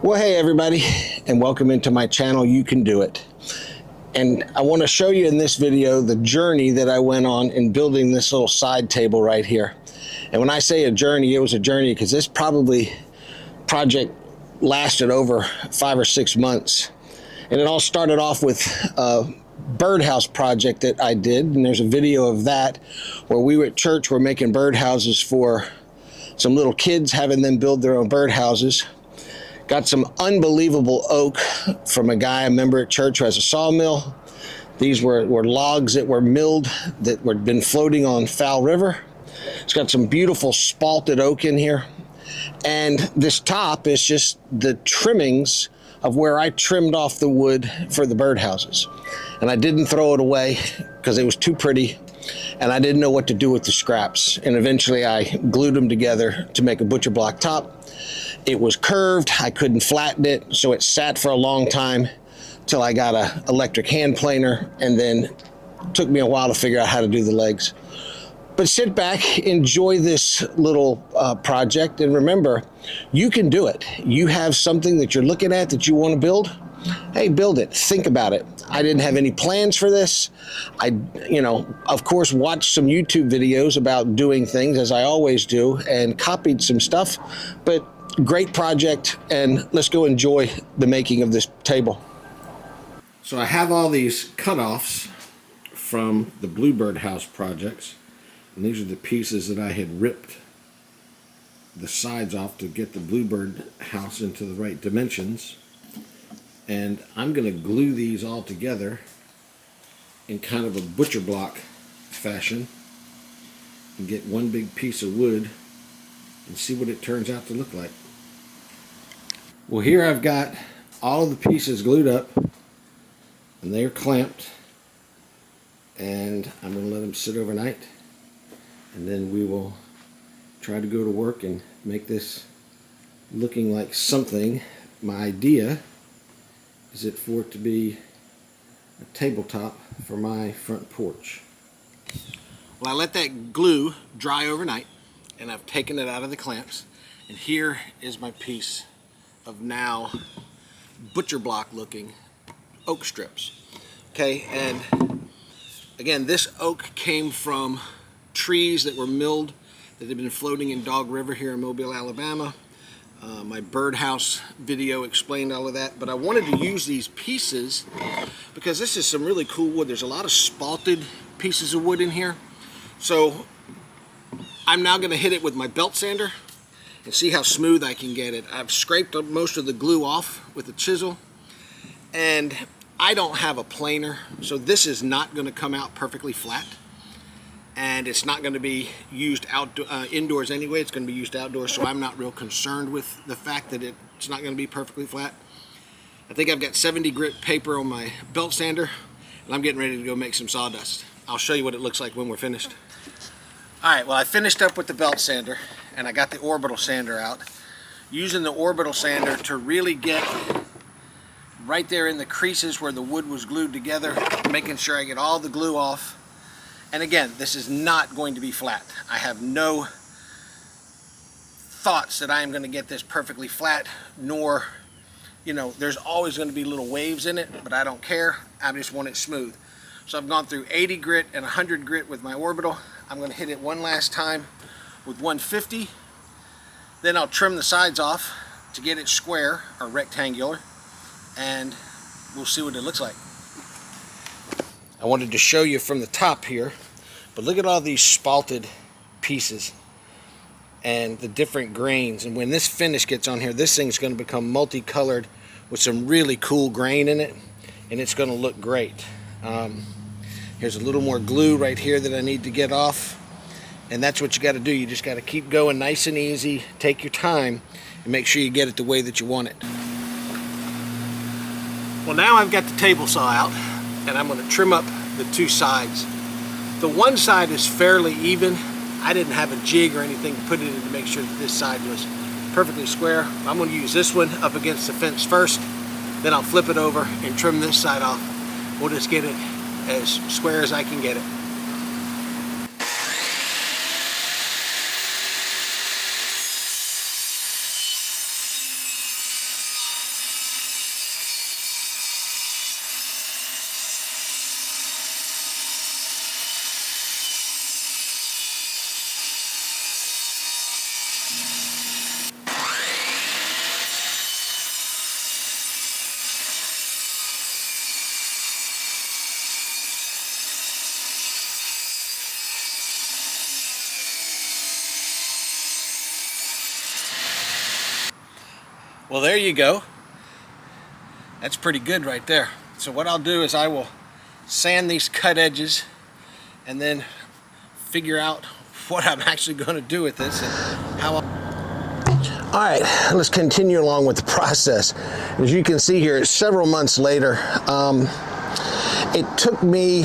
Well, hey everybody, and welcome into my channel, You Can Do It. And I want to show you in this video the journey that I went on in building this little side table right here. And when I say a journey, it was a journey because this project lasted over 5 or 6 months. And it all started off with a birdhouse project that I did, and there's a video of that where we were at church, we're making birdhouses for some little kids, having them build their own birdhouses. Got some unbelievable oak from a guy, a member at church who has a sawmill. These were logs that were milled that were been floating on Fowl River. It's got some beautiful spalted oak in here. And this top is just the trimmings of where I trimmed off the wood for the birdhouses. And I didn't throw it away because it was too pretty and I didn't know what to do with the scraps. And eventually I glued them together to make a butcher block top. It was curved, I couldn't flatten it, so it sat for a long time till I got an electric hand planer, and then it took me a while to figure out how to do the legs. But sit back, enjoy this little project, and remember, you can do it. You have something that you're looking at that you want to build, hey, build it, think about it. I didn't have any plans for this. I, of course, watched some YouTube videos about doing things, as I always do, and copied some stuff, but great project, and let's go enjoy the making of this table. So I have all these cutoffs from the Bluebird house projects, and these are the pieces that I had ripped the sides off to get the Bluebird house into the right dimensions. And I'm going to glue these all together in kind of a butcher block fashion and get one big piece of wood and see what it turns out to look like. Well, here I've got all of the pieces glued up and they're clamped, and I'm going to let them sit overnight, and then we will try to go to work and make this looking like something. My idea is for it to be a tabletop for my front porch. Well, I let that glue dry overnight, and I've taken it out of the clamps, and here is my piece of now butcher block looking oak strips. Okay, and again, this oak came from trees that were milled that had been floating in Dog River here in Mobile, Alabama. My birdhouse video explained all of that, but I wanted to use these pieces because this is some really cool wood. There's a lot of spalted pieces of wood in here. So I'm now going to hit it with my belt sander and see how smooth I can get it. I've scraped up most of the glue off with a chisel, and I don't have a planer, so this is not going to come out perfectly flat, and it's not going to be used indoors anyway. It's going to be used outdoors, so I'm not real concerned with the fact that it's not going to be perfectly flat. I think I've got 70 grit paper on my belt sander, and I'm getting ready to go make some sawdust. I'll show you what it looks like when we're finished. Alright, well, I finished up with the belt sander, and I got the orbital sander out. Using the orbital sander to really get right there in the creases where the wood was glued together, making sure I get all the glue off. And again, this is not going to be flat. I have no thoughts that I am going to get this perfectly flat, nor, there's always going to be little waves in it, but I don't care. I just want it smooth. So I've gone through 80 grit and 100 grit with my orbital. I'm going to hit it one last time with 150. Then I'll trim the sides off to get it square or rectangular, and we'll see what it looks like. I wanted to show you from the top here, but look at all these spalted pieces and the different grains. And when this finish gets on here, this thing's going to become multicolored with some really cool grain in it, and it's going to look great. Here's a little more glue right here that I need to get off, and that's what you got to do. You just got to keep going nice and easy, take your time, and make sure you get it the way that you want it. Well, now I've got the table saw out, and I'm going to trim up the two sides. The one side is fairly even. I didn't have a jig or anything to put it in to make sure that this side was perfectly square. I'm going to use this one up against the fence first, then I'll flip it over and trim this side off. We'll just get it as square as I can get it. Well, there you go. That's pretty good right there. So what I'll do is I will sand these cut edges and then figure out what I'm actually going to do with this and how All right, let's continue along with the process. As you can see here, it's several months later. It took me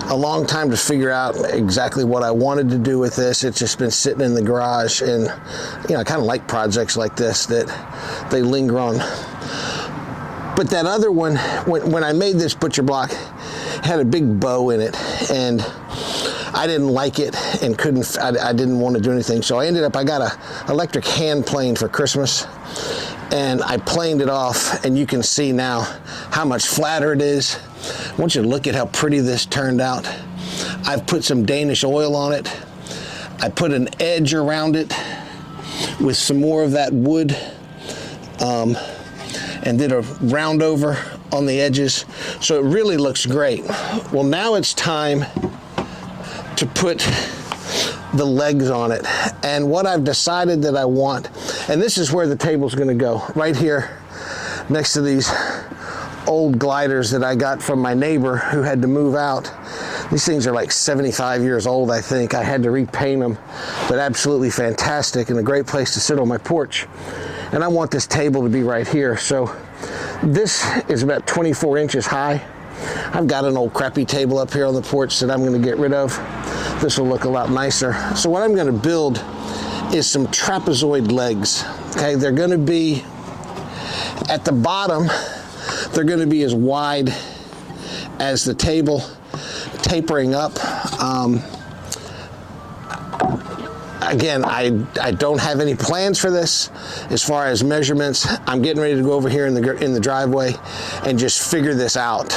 a long time to figure out exactly what I wanted to do with this. It's just been sitting in the garage, and I kind of like projects like this that they linger on. But that other one, when I made this butcher block, it had a big bow in it, and I didn't like it and I didn't want to do anything. So I got a electric hand plane for Christmas, and I planed it off, and you can see now how much flatter it is. I want you to look at how pretty this turned out. I've put some Danish oil on it. I put an edge around it with some more of that wood, and did a round over on the edges. So it really looks great. Well, now it's time to put the legs on it. And what I've decided that I want, and this is where the table's gonna go, right here next to these old gliders that I got from my neighbor who had to move out. These things are like 75 years old, I think. I had to repaint them, but absolutely fantastic and a great place to sit on my porch. And I want this table to be right here. So this is about 24 inches high. I've got an old crappy table up here on the porch that I'm gonna get rid of. This will look a lot nicer. So what I'm gonna build is some trapezoid legs. Okay, they're gonna be at the bottom, they're gonna be as wide as the table, tapering up. Again, I don't have any plans for this as far as measurements. I'm getting ready to go over here in the driveway and just figure this out.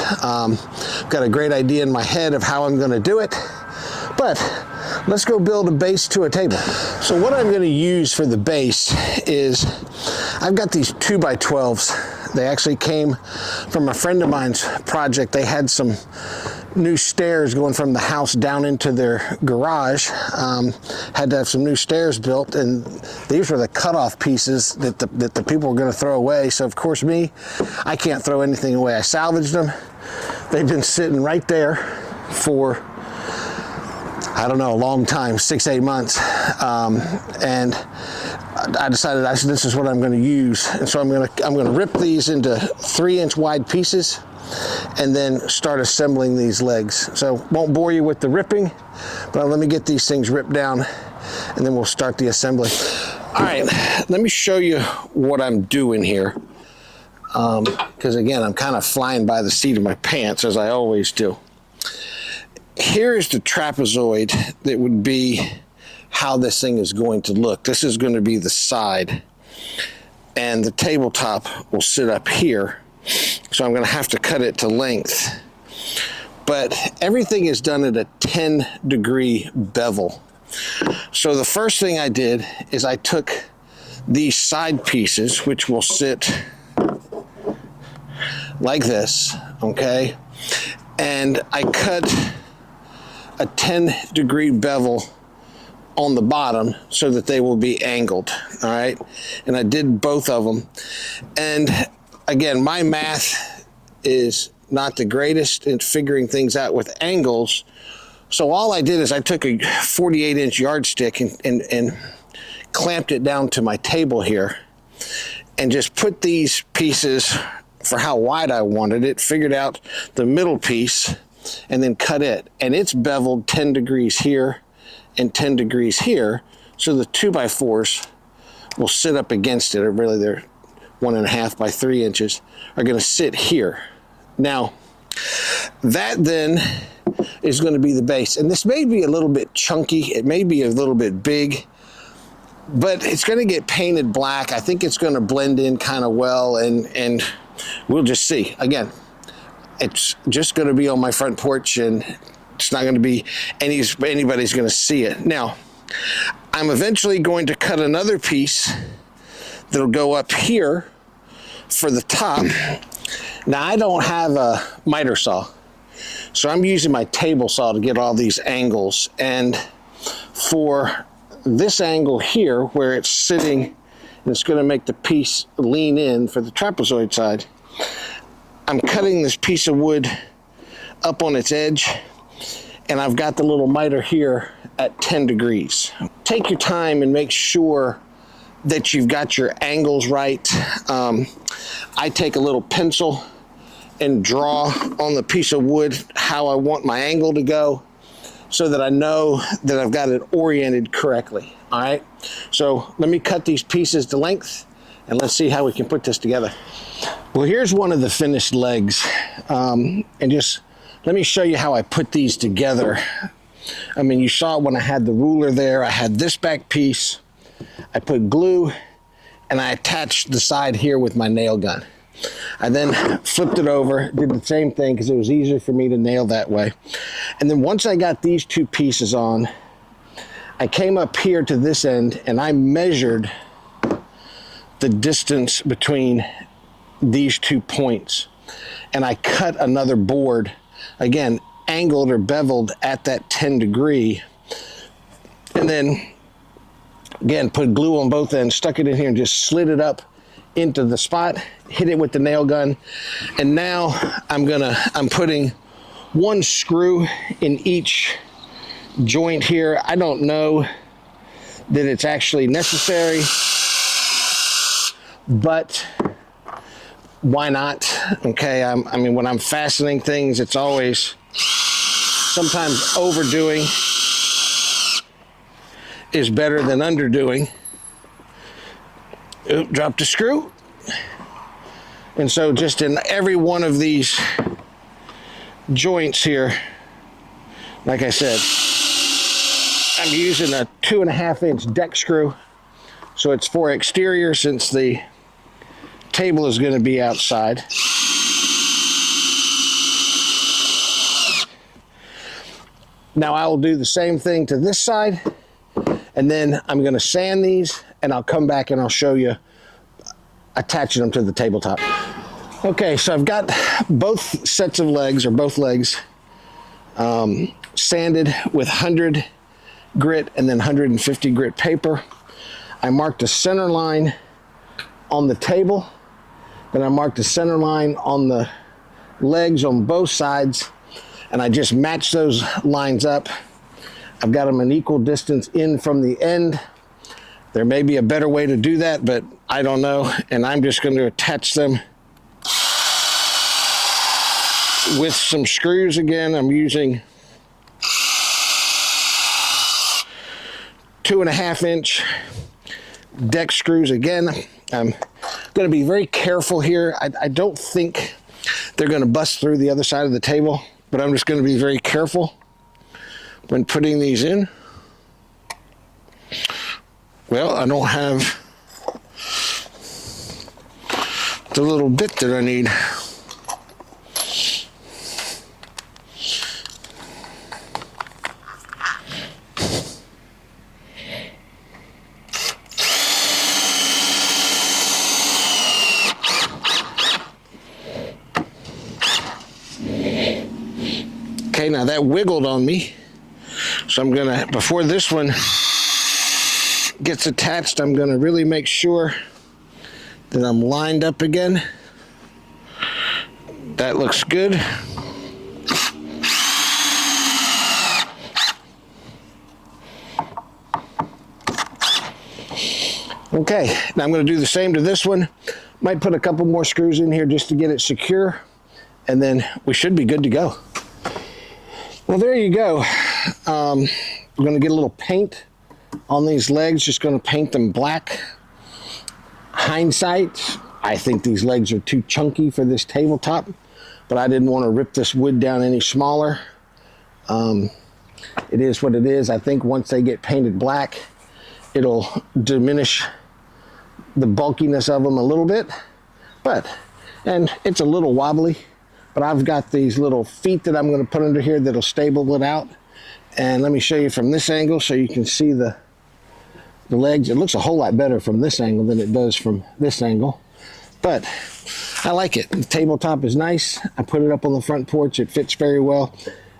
Got a great idea in my head of how I'm gonna do it, but let's go build a base to a table. So what I'm gonna use for the base is, I've got these 2x12s. They actually came from a friend of mine's project. They had some new stairs going from the house down into their garage. Had to have some new stairs built, and these were the cutoff pieces that the people were going to throw away. So of course I can't throw anything away. I salvaged them. They've been sitting right there for, I don't know, a long time, 6-8 months. And I decided this is what I'm going to use. And so I'm going to rip these into 3-inch wide pieces and then start assembling these legs. So won't bore you with the ripping, but let me get these things ripped down and then we'll start the assembly. All right, let me show you what I'm doing here. Because again, I'm kind of flying by the seat of my pants, as I always do. Here is the trapezoid that would be how this thing is going to look. This is going to be the side, and the tabletop will sit up here. So I'm going to have to cut it to length. But everything is done at a 10-degree bevel. So the first thing I did is I took these side pieces, which will sit like this, okay? And I cut a 10-degree bevel on the bottom so that they will be angled, all right? And I did both of them. And again, my math is not the greatest in figuring things out with angles. So all I did is I took a 48-inch yardstick and clamped it down to my table here and just put these pieces for how wide I wanted it, figured out the middle piece, and then cut it. And it's beveled 10 degrees here and 10 degrees here, so the 2x4s will sit up against it, or really they're 1.5 by 3 inches, are going to sit here. Now, that then is going to be the base. And this may be a little bit chunky, it may be a little bit big, but it's going to get painted black. I think it's going to blend in kind of well, and we'll just see. Again, it's just going to be on my front porch, and it's not going to be anybody's going to see it. Now, I'm eventually going to cut another piece that'll go up here for the top. Now, I don't have a miter saw, so I'm using my table saw to get all these angles. And for this angle here, where it's sitting and it's going to make the piece lean in for the trapezoid side. I'm cutting this piece of wood up on its edge, and I've got the little miter here at 10 degrees. Take your time and make sure that you've got your angles right. I take a little pencil and draw on the piece of wood how I want my angle to go, so that I know that I've got it oriented correctly. All right, so let me cut these pieces to length and let's see how we can put this together. Well, here's one of the finished legs, and just let me show you how I put these together. I mean, you saw it when I had the ruler there. I had this back piece, I put glue, and I attached the side here with my nail gun. I then flipped it over, did the same thing because it was easier for me to nail that way. And then once I got these two pieces on, I came up here to this end and I measured the distance between these 2 points. And I cut another board, again, angled or beveled at that 10 degree. And then, again, put glue on both ends, stuck it in here and just slid it up into the spot, hit it with the nail gun. And now I'm putting one screw in each joint here. I don't know that it's actually necessary, but why not? Okay, I mean, when I'm fastening things, it's always sometimes overdoing is better than underdoing. Oop, dropped a screw. And so just in every one of these joints here, like I said, I'm using a 2.5-inch deck screw. So it's for exterior since the table is going to be outside. Now I will do the same thing to this side, and then I'm going to sand these, and I'll come back and I'll show you attaching them to the tabletop. Okay, so I've got both sets of legs, or both legs, sanded with 100 grit and then 150 grit paper. I marked a center line on the table, then I marked a center line on the legs on both sides, and I just matched those lines up. I've got them an equal distance in from the end. There may be a better way to do that, but I don't know. And I'm just going to attach them with some screws again. I'm using 2.5-inch deck screws again. I'm going to be very careful here. I don't think they're going to bust through the other side of the table, but I'm just going to be very careful when putting these in. Well, I don't have the little bit that I need. Okay, now that wiggled on me. So I'm gonna, before this one gets attached, I'm gonna really make sure that I'm lined up again. That looks good. Okay, now I'm going to do the same to this one. Might put a couple more screws in here just to get it secure, and then we should be good to go. Well, there you go. We're going to get a little paint on these legs, just going to paint them black. Hindsight, I think these legs are too chunky for this tabletop, but I didn't want to rip this wood down any smaller. It is what it is. I think once they get painted black, it'll diminish the bulkiness of them a little bit, and it's a little wobbly, but I've got these little feet that I'm going to put under here that'll stable it out. And let me show you from this angle so you can see the legs. It looks a whole lot better from this angle than it does from this angle, but I like it. The tabletop is nice. I put it up on the front porch. It fits very well.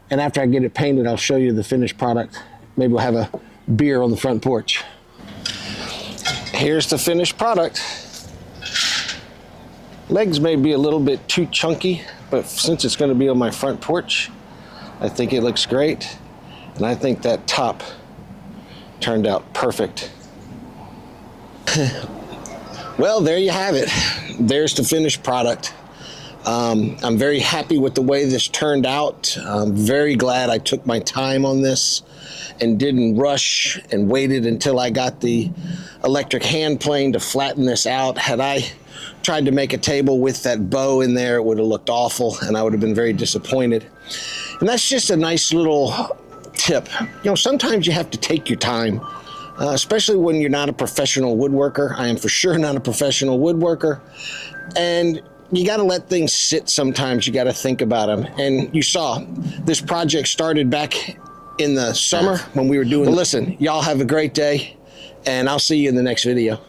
And after I get it painted, I'll show you the finished product. Maybe we'll have a beer on the front porch. Here's the finished product. Legs may be a little bit too chunky, but since it's going to be on my front porch, I think it looks great. And I think that top turned out perfect. Well, there you have it. There's the finished product. I'm very happy with the way this turned out. I'm very glad I took my time on this and didn't rush and waited until I got the electric hand plane to flatten this out. Had I tried to make a table with that bow in there, it would have looked awful and I would have been very disappointed. And that's just a nice little tip. You know, sometimes you have to take your time, especially when you're not a professional woodworker. I am for sure not a professional woodworker. And you got to let things sit sometimes. You got to think about them. And you saw this project started back in the summer when we were doing. Well, listen, y'all have a great day, and I'll see you in the next video.